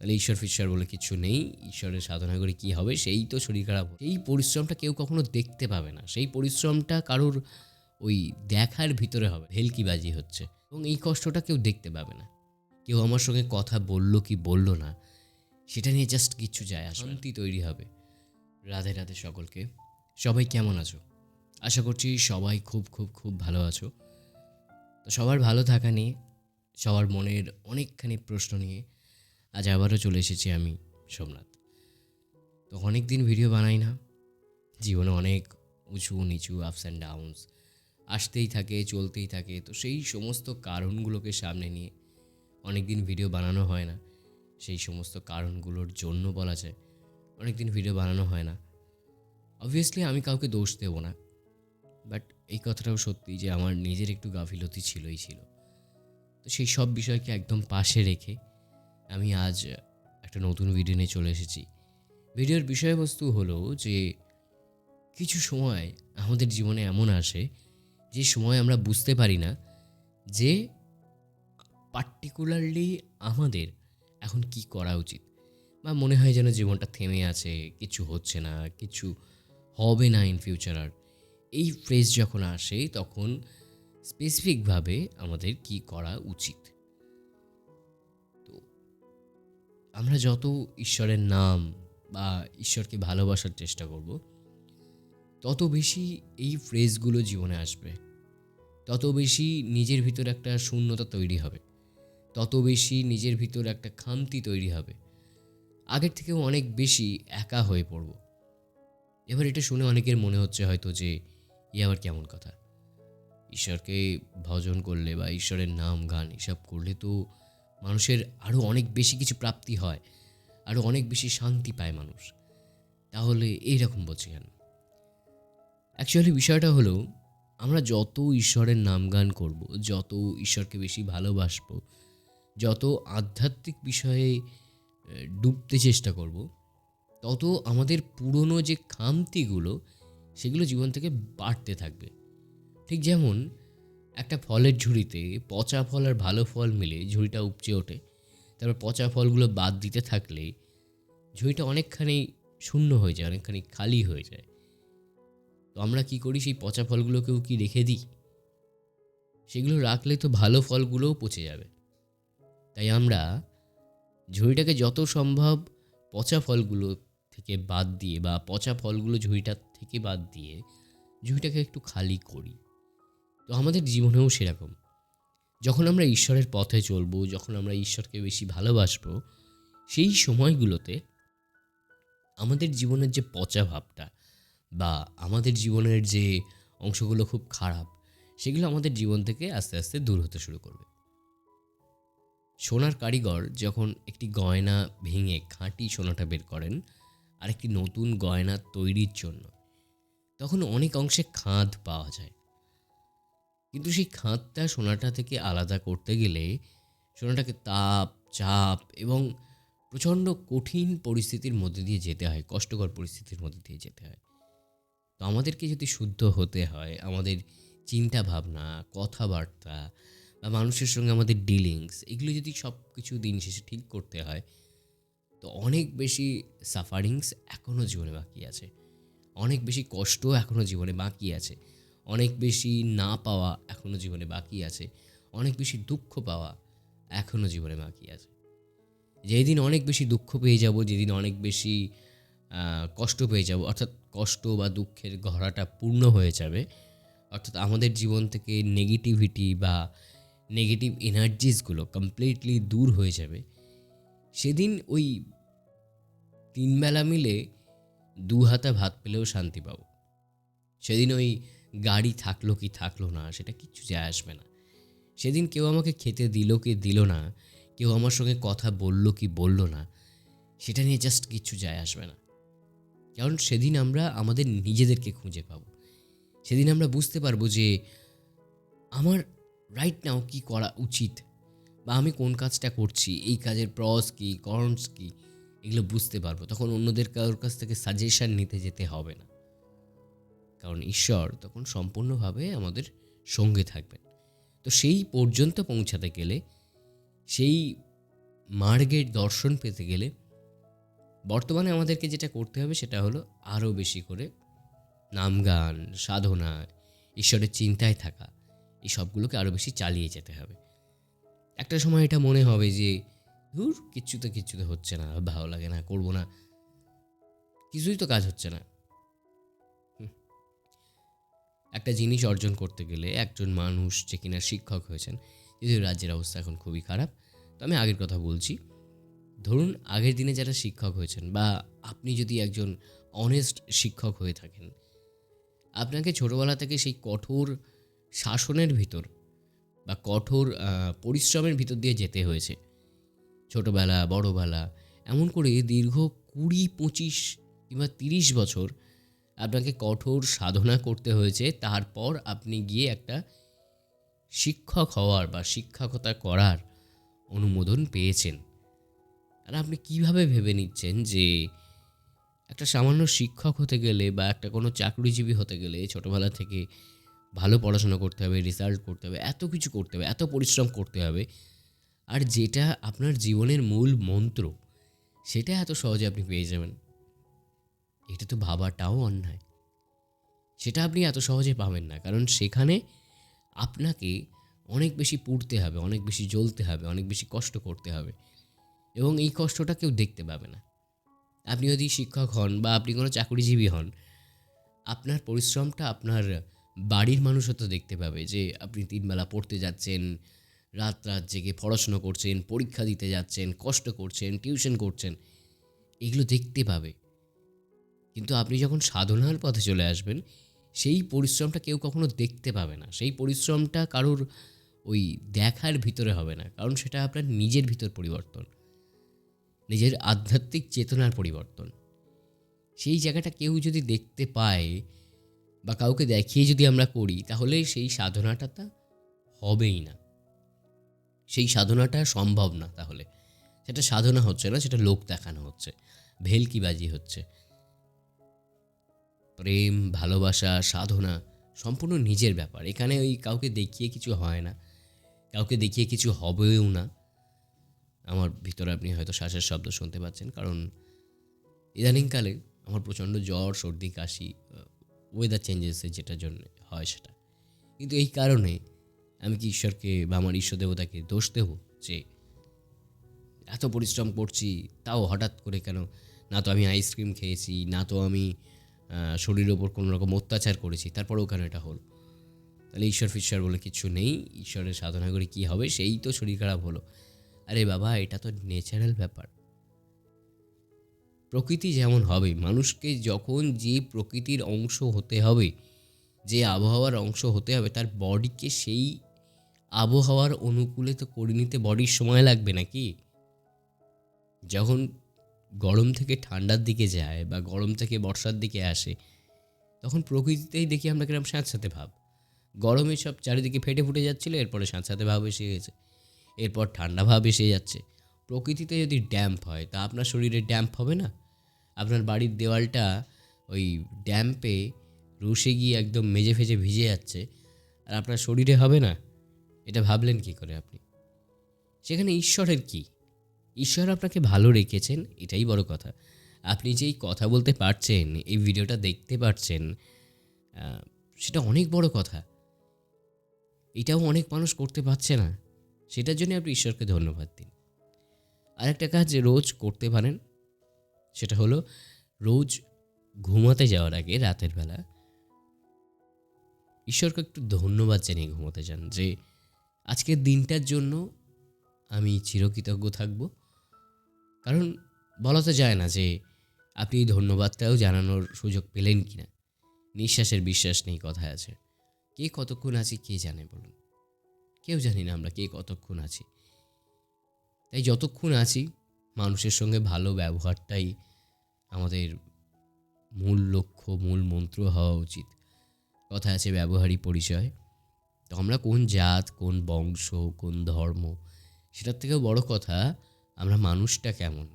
তাহলে ঈশ্বর বলে কিছু নেই, ঈশ্বরের সাধনা করে কী হবে, সেই তো শরীর খারাপ। সেই পরিশ্রমটা কেউ কখনো দেখতে পাবে না, সেই পরিশ্রমটা কারোর ওই দেখার ভিতরে হবে ভেলকিবাজি হচ্ছে, এবং এই কষ্টটা কেউ দেখতে পাবে না। কেউ আমার সঙ্গে কথা বলল কি বলল না সেটা নিয়ে জাস্ট কিচ্ছু যায় আসে, শান্তি তৈরি হবে। রাধে রাধে সকলকে। সবাই কেমন আছো? আশা করছি সবাই খুব খুব খুব ভালো আছো। তো সবার ভালো থাকা নিয়ে, সবার মনের অনেকখানি প্রশ্ন নিয়ে আজ আবারও চলে এসেছি আমি, সোমনাথ। তো অনেক দিন ভিডিও বানাই না, জীবনে অনেক উঁচু নিচু আপস অ্যান্ড ডাউনস আসতেই থাকে, চলতেই থাকে। তো সেই সমস্ত কারণগুলোকে সামনে নিয়ে অনেক দিন ভিডিও বানানো হয় না। সেই সমস্ত কারণগুলোর জন্য বলা যায় অনেক দিন ভিডিও বানানো হয় না। অবভিয়াসলি আমি কাউকে দোষ দেবো না, বাট এই কথাটাও সত্যি যে আমার নিজের একটু গাফিলতি ছিল। তো সেই সব বিষয়কে একদম পাশে রেখে আমি আজ একটা নতুন ভিডিও নিয়ে চলে এসেছি। ভিডিওর বিষয়বস্তু হলো যে কিছু সময় আমাদের জীবনে এমন আসে যে সময় আমরা বুঝতে পারি না যে পার্টিকুলারলি আমাদের এখন কি করা উচিত, বা মনে হয় যেন জীবনটা থেমে আছে, কিছু হচ্ছে না, কিছু হবে না ইন ফিউচার। আর এই ফ্রেজ যখন আসে তখন স্পেসিফিকভাবে আমাদের কি করা উচিত। তো আমরা যত ঈশ্বরের নাম বা ঈশ্বরকে ভালোবাসার চেষ্টা করব, তত বেশি এই ফ্রেজগুলো জীবনে আসবে, তত বেশি নিজের ভিতর একটা শূন্যতা তৈরি হবে, তত বেশি নিজের ভিতর একটা খামতি তৈরি হবে, আগের থেকেও অনেক বেশি একা হয়ে পড়ব। এবার এটা শুনে অনেকের মনে হচ্ছে হয়তো যে আবার কেমন কথা, ঈশ্বরকে ভজন করলে বা ঈশ্বরের নাম গান এসব করলে তো মানুষের আরও অনেক বেশি কিছু প্রাপ্তি হয়, আরও অনেক বেশি শান্তি পায় মানুষ, তাহলে এইরকম বলছে কেন? অ্যাকচুয়ালি বিষয়টা হলো, আমরা যত ঈশ্বরের নাম গান করব, যত ঈশ্বরকে বেশি ভালোবাসবো, যত আধ্যাত্মিক বিষয়ে ডুবতে চেষ্টা করব, তত আমাদের পুরনো যে খামতিগুলো সেগুলো জীবন থেকে বাড়তে থাকবে। ঠিক যেমন একটা ফলের ঝুড়িতে পচা ফল আর ভালো ফল মিলে ঝুড়িটা উপচে ওঠে, তারপর পচা ফলগুলো বাদ দিতে থাকলে ঝুড়িটা অনেকখানি শূন্য হয়ে যায়, অনেকখানি খালি হয়ে যায়। তো আমরা কি করি, সেই পচা ফলগুলোকেও কি রেখে দিই? সেগুলো রাখলে তো ভালো ফলগুলোও পচে যাবে। তাই আমরা ঝুড়িটাকে যত সম্ভব পচা ফলগুলো থেকে বাদ দিয়ে, বা পচা ফলগুলো ঝুড়িটার থেকে বাদ দিয়ে ঝুড়িটাকে একটু খালি করি। তো আমাদের জীবনেও সেরকম, যখন আমরা ঈশ্বরের পথে চলবো, যখন আমরা ঈশ্বরকে বেশি ভালোবাসবো, সেই সময়গুলোতে আমাদের জীবনের যে পচা ভাবটা বা আমাদের জীবনের যে অংশগুলো খুব খারাপ, সেগুলো আমাদের জীবন থেকে আস্তে আস্তে দূর হতে শুরু করবে। সোনার কারিগর যখন একটি গয়না ভেঙে খাঁটি সোনাটা বের করেন আর একটি নতুন গয়না তৈরির জন্য, তখন অনেক অংশে খাদ পাওয়া যায়। কিন্তু সেই খাদটা সোনাটা থেকে আলাদা করতে গেলে সোনাটাকে তাপ, চাপ এবং প্রচণ্ড কঠিন পরিস্থিতির মধ্যে দিয়ে যেতে হয়, কষ্টকর পরিস্থিতির মধ্যে দিয়ে যেতে হয়। তো আমাদেরকে যদি শুদ্ধ হতে হয়, আমাদের চিন্তা ভাবনা, কথাবার্তা বা মানুষের সঙ্গে আমাদের ডিলিংস, এগুলো যদি সব কিছু দিন শেষে ঠিক করতে হয়, তো অনেক বেশি সাফারিংস এখনও জীবনে বাকি আছে, অনেক বেশি কষ্ট এখনও জীবনে বাকি আছে, অনেক বেশি না পাওয়া এখনও জীবনে বাকি আছে, অনেক বেশি দুঃখ পাওয়া এখনও জীবনে বাকি আছে। যেদিন অনেক বেশি দুঃখ পেয়ে যাব, যেদিন অনেক বেশি কষ্ট পেয়ে যাব, অর্থাৎ কষ্ট বা দুঃখের ঘরাটা পূর্ণ হয়ে যাবে, অর্থাৎ আমাদের জীবন থেকে নেগেটিভিটি বা নেগেটিভ এনার্জিসগুলো কমপ্লিটলি দূর হয়ে যাবে, সেদিন ওই 3 বেলা মিলে 2 হাতা ভাত পেলেও শান্তি পাবো। সেদিন ওই গাড়ি থাকলো কি থাকলো না সেটা কিচ্ছু যায় আসবে না। সেদিন কেউ আমাকে খেতে দিল কি দিল না, কেউ আমার সঙ্গে কথা বলল কি বলল না, সেটা নিয়ে জাস্ট কিচ্ছু যায় আসবে না। কারণ সেদিন আমরা আমাদের নিজেদেরকে খুঁজে পাবো। সেদিন আমরা বুঝতে পারবো যে আমার রাইট নাও কী করা উচিত, বা আমি কোন কাজটা করছি, এই কাজের প্রস কী, কনস কী, এগুলো বুঝতে পারবো। তখন অন্যদের কারোর কাছ থেকে সাজেশান নিতে যেতে হবে না, কারণ ঈশ্বর তখন সম্পূর্ণভাবে আমাদের সঙ্গে থাকবেন। তো সেই পর্যন্ত পৌঁছাতে গেলে, সেই মার্গের দর্শন পেতে গেলে বর্তমানে আমাদেরকে যেটা করতে হবে সেটা হলো আরও বেশি করে নামগান, সাধনা, ঈশ্বরের চিন্তায় থাকা, এই সবগুলোকে আরও বেশি চালিয়ে যেতে হবে। একটা সময় এটা মনে হবে যে ধুর, কিচ্ছু তো হচ্ছে না, ভালো লাগে না, করবো না, কিছুই তো কাজ হচ্ছে না। একটা জিনিস অর্জন করতে গেলে একজন মানুষ যে কিনা শিক্ষক হয়েছেন, যদিও রাজ্যের অবস্থা এখন খুবই খারাপ, তো আমি আগের কথা বলছি। ধরুন আগের দিনে যারা শিক্ষক হয়েছেন, বা আপনি যদি একজন অনেস্ট শিক্ষক হয়ে থাকেন, আপনাকে ছোটোবেলা থেকে সেই কঠোর শাসনের ভিতর বা কঠোর পরিশ্রমের ভিতর দিয়ে যেতে হয়েছে। ছোটোবেলা, বড়োবেলা, এমন করে দীর্ঘ 20, 25 কিংবা 30 বছর আপনাকে কঠোর সাধনা করতে হয়েছে। তারপর আপনি গিয়ে একটা শিক্ষক হওয়ার বা শিক্ষকতা করার অনুমোদন পেয়েছেন। আর আপনি কিভাবে ভেবে নিচ্ছেন যে একটা সামান্য শিক্ষক হতে গেলে বা একটা কোনো চাকরিজীবী হতে গেলে ছোটোবেলা থেকে ভালো পড়াশোনা করতে হবে, রেজাল্ট করতে হবে, এত কিছু করতে হবে, এত পরিশ্রম করতে হবে, আর যেটা আপনার জীবনের মূল মন্ত্র সেটা এত সহজে আপনি পেয়ে যাবেন? এটা তো ভাবাটাও অন্যায়। সেটা আপনি এত সহজে পাবেন না, কারণ সেখানে আপনাকে অনেক বেশি পুড়তে হবে, অনেক বেশি জ্বলতে হবে, অনেক বেশি কষ্ট করতে হবে, এবং এই কষ্টটা কেউ দেখতে পাবে না। আপনি যদি শিক্ষক হন বা আপনি কোনো চাকরিজীবী হন, আপনার পরিশ্রমটা আপনার বাড়ির মানুষ হয়তো দেখতে পাবে, যে আপনি 3 বেলা পড়তে যাচ্ছেন, রাত রাত জেগে পড়াশুনো করছেন, পরীক্ষা দিতে যাচ্ছেন, কষ্ট করছেন, টিউশন করছেন, এগুলো দেখতে পাবে। কিন্তু আপনি যখন সাধনার পথে চলে আসবেন, সেই পরিশ্রমটা কেউ কখনো দেখতে পাবে না। সেই পরিশ্রমটা কারোর ওই দেখার ভিতরে হবে না, কারণ সেটা আপনার নিজের ভিতর পরিবর্তন, নিজের আধ্যাত্মিক চেতনার পরিবর্তন। সেই জায়গাটা কেউ যদি দেখতে পায় বা কাউকে দেখিয়ে যদি আমরা করি, তাহলে সেই সাধনাটা তা হবেই না, সেই সাধনাটা সম্ভব না। তাহলে সেটা সাধনা হচ্ছে না, সেটা লোক দেখানো হচ্ছে, ভেলকিবাজি হচ্ছে। প্রেম, ভালোবাসা, সাধনা সম্পূর্ণ নিজের ব্যাপার। এখানে ওই কাউকে দেখিয়ে কিছু হয় না, কাউকে দেখিয়ে কিছু হবেও না। আমার ভিতরে আপনি হয়তো শ্বাসের শব্দ শুনতে পাচ্ছেন, কারণ ইদানিংকালে আমার প্রচণ্ড জ্বর, সর্দি, কাশি, ওয়েদার চেঞ্জেসের যেটার জন্য হয় সেটা। কিন্তু এই কারণে আমি কি ঈশ্বরকে বা আমার ঈশ্বর দেবতাকে দোষ দেব যে এত পরিশ্রম করছি, তাও হঠাৎ করে কেন? না তো আমি আইসক্রিম খেয়েছি, না তো আমি শরীরের ওপর কোনো রকম অত্যাচার করেছি, তারপরেও কেন এটা হলো? তাহলে ঈশ্বর ফিশ্বর বলে কিছু নেই, ঈশ্বরের সাধনা করে কী হবে, সেই তো শরীর খারাপ হলো। আরে বাবা, এটা তো ন্যাচারাল ব্যাপার। প্রকৃতি যেমন হবে, মানুষকে যখন যে প্রকৃতির অংশ হতে হবে, যে আবহাওয়ার অংশ হতে হবে, তার বডিকে সেই আবহাওয়ার অনুকূলে তো করে নিতে বডির সময় লাগবে নাকি? যখন গরম থেকে ঠান্ডার দিকে যায় বা গরম থেকে বর্ষার দিকে আসে, তখন প্রকৃতিতেই দেখি আমরা কিরকম স্যাঁতস্যাঁতে ভাব। গরমে সব চারিদিকে ফেটে ফুটে যাচ্ছিলো, এরপরে স্যাঁতস্যাঁতে ভাব এসে গেছে, এরপর ঠান্ডা ভাব এসে যাচ্ছে। প্রকৃতিতে যদি ড্যাম্প হয়, তা আপনার শরীরে ড্যাম্প হবে না? আপনার বাড়ির দেওয়ালটা ওই ড্যাম্পে রসে গিয়ে একদম মেজে ফেজে ভিজে যাচ্ছে, আর আপনার শরীরে হবে না? এটা ভাবলেন কী করে আপনি? সেখানে ঈশ্বরের কি? ঈশ্বর আপনাকে ভালো রেখেছেন, এটাই বড় কথা। আপনি যেই কথা বলতে পারছেন, এই ভিডিওটা দেখতে পারছেন, সেটা অনেক বড় কথা। এটাও অনেক মানুষ করতে পারছে না, সেটার জন্য আপনি ঈশ্বরকে ধন্যবাদ দিন। আরেকটা কাজ রোজ করতে পারেন, সেটা হলো রোজ ঘুমাতে যাওয়ার আগে রাতের বেলা ঈশ্বরকে একটু ধন্যবাদ জানিয়ে ঘুমোতে যান, যে আজকের দিনটার জন্য আমি চিরকৃতজ্ঞ থাকব। কারণ বলা তো যায় না যে আপনি এই ধন্যবাদটাও জানানোর সুযোগ পেলেন কি না। নিঃশ্বাসের বিশ্বাস নেই কথায় আছে। কে কতক্ষণ আছি কে জানে বলুন? কেউ জানি না আমরা কে কতক্ষণ আছি। তাই যতক্ষণ আছি মানুষের সঙ্গে ভালো ব্যবহারটাই আমাদের মূল লক্ষ্য, মূল মন্ত্র হওয়া উচিত। কথা আছে ব্যবহারই পরিচয়। তো আমরা কোন জাত, কোন বংশ, কোন ধর্ম, সেটার থেকেও বড় কথা আমরা মানুষটা কেমন।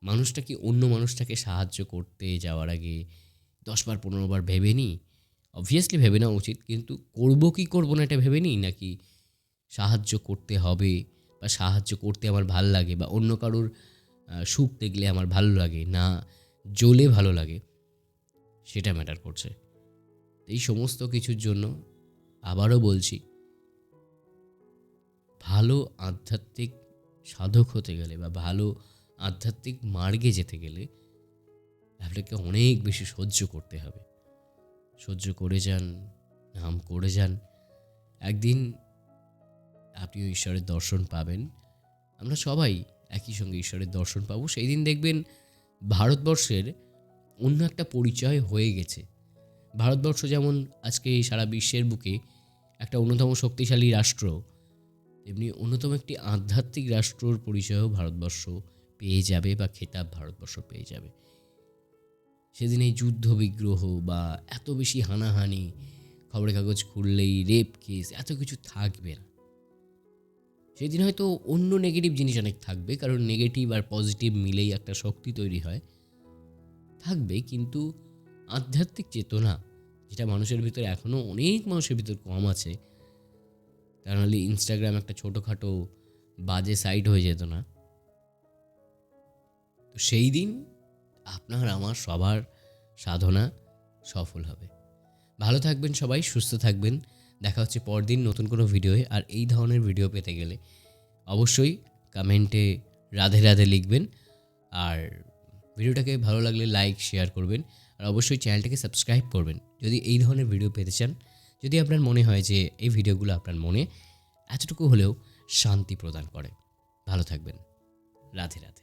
মানুষটা কি অন্য মানুষটাকে সাহায্য করতে যাওয়ার আগে 10 বার 15 বার ভেবে নিই? অবভিয়াসলি ভেবে নেওয়া উচিত, কিন্তু করবো কি করবো না এটা ভেবে নিই, নাকি সাহায্য করতে হবে বা সাহায্য করতে আমার ভাল লাগে, বা অন্য কারোর সুখ দেখলে আমার ভালো লাগে না, জ্বলে ভালো লাগে, সেটা ম্যাটার করছে। এই সমস্ত কিছুর জন্য আবারও বলছি, ভালো আধ্যাত্মিক সাধক হতে গেলে বা ভালো আধ্যাত্মিক মার্গে যেতে গেলে আপনাকে অনেক বেশি সহ্য করতে হবে। সহ্য করে যান, নাম করে যান, একদিন আপনিও ঈশ্বরের দর্শন পাবেন। আমরা সবাই একই সঙ্গে ঈশ্বরের দর্শন পাবো। সেই দিন দেখবেন ভারতবর্ষের অন্য একটা পরিচয় হয়ে গেছে। ভারতবর্ষ যেমন আজকে সারা বিশ্বের বুকে একটা অন্যতম শক্তিশালী রাষ্ট্র, তেমনি অন্যতম একটি আধ্যাত্মিক রাষ্ট্রর পরিচয়ও ভারতবর্ষ পেয়ে যাবে, বা খেতাব ভারতবর্ষ পেয়ে যাবে। সেদিন এই যুদ্ধ বিগ্রহ বা এত বেশি হানাহানি, খবরের কাগজ খুললেই রেপ কেস, এত কিছু থাকবে না। সেদিন হয়তো অন্য নেগেটিভ জিনিস অনেক থাকবে, কারণ নেগেটিভ আর পজিটিভ মিলেই একটা শক্তি তৈরি হয়, থাকবে। কিন্তু আধ্যাত্মিক চেতনা, যেটা মানুষের ভিতরে এখনও অনেক মানুষের ভিতর কম আছে, তা নাহলে ইনস্টাগ্রাম একটা ছোটোখাটো বাজে সাইট হয়ে যেত না। তো সেই দিন আপনার আমার সবার সাধনা সফল হবে। ভালো থাকবেন সবাই, সুস্থ থাকবেন। দেখা হচ্ছে পরদিন নতুন কোনো ভিডিওয়ে। আর এই ধরনের ভিডিও পেতে গেলে অবশ্যই কমেন্টে রাধে রাধে লিখবেন, আর ভিডিওটাকে ভালো লাগলে লাইক শেয়ার করবেন, আর অবশ্যই চ্যানেলটাকে সাবস্ক্রাইব করবেন যদি এই ধরনের ভিডিও পেতে চান। যদি আপনার মনে হয় যে এই ভিডিওগুলো আপনার মনে এতটুকু হলেও শান্তি প্রদান করে। ভালো থাকবেন। রাধে রাধে।